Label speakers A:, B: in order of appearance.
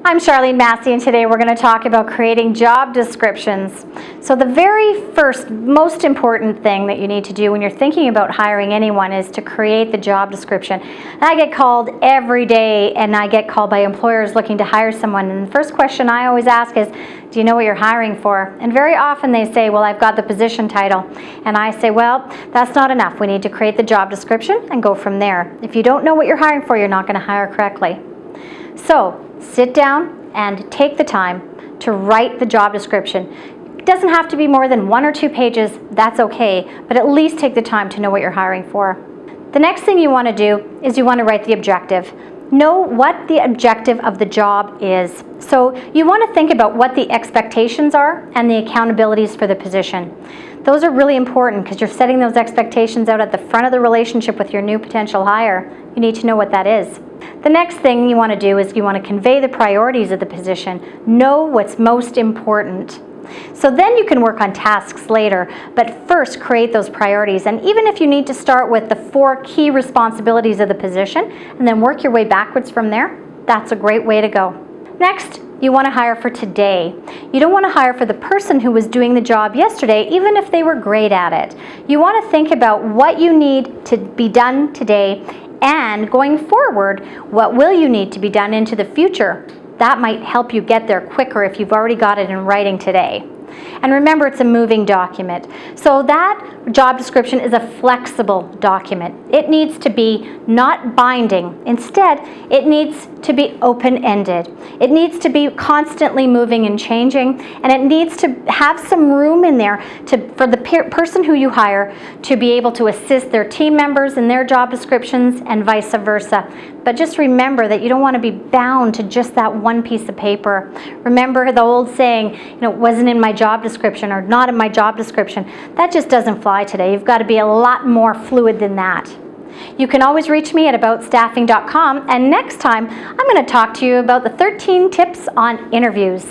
A: I'm Sharlene Massie, and today we're going to talk about creating job descriptions. So the very first, most important thing that you need to do when you're thinking about hiring anyone is to create the job description. And I get called every day, and I get called by employers looking to hire someone, and the first question I always ask is, do you know what you're hiring for? And very often they say, well, I've got the position title. And I say, well, that's not enough. We need to create the job description and go from there. If you don't know what you're hiring for, you're not going to hire correctly. So sit down and take the time to write the job description. It doesn't have to be more than 1 or 2 pages, that's okay, but at least take the time to know what you're hiring for. The next thing you want to do is you want to write the objective. Know what the objective of the job is. So you want to think about what the expectations are and the accountabilities for the position. Those are really important because you're setting those expectations out at the front of the relationship with your new potential hire. You need to know what that is. The next thing you want to do is you want to convey the priorities of the position. Know what's most important. So then you can work on tasks later, but first create those priorities. And even if you need to start with the 4 key responsibilities of the position and then work your way backwards from there, that's a great way to go. Next, you want to hire for today. You don't want to hire for the person who was doing the job yesterday, even if they were great at it. You want to think about what you need to be done today, and going forward, what will you need to be done into the future? That might help you get there quicker if you've already got it in writing today. And remember, it's a moving document. So that job description is a flexible document. It needs to be not binding. Instead, it needs to be open-ended. It needs to be constantly moving and changing, and it needs to have some room in there for the person who you hire to be able to assist their team members in their job descriptions and vice versa. But just remember that you don't want to be bound to just that one piece of paper. Remember the old saying, it wasn't in my job description or not in my job description. That just doesn't fly today. You've got to be a lot more fluid than that. You can always reach me at aboutstaffing.com, and next time I'm going to talk to you about the 13 tips on interviews.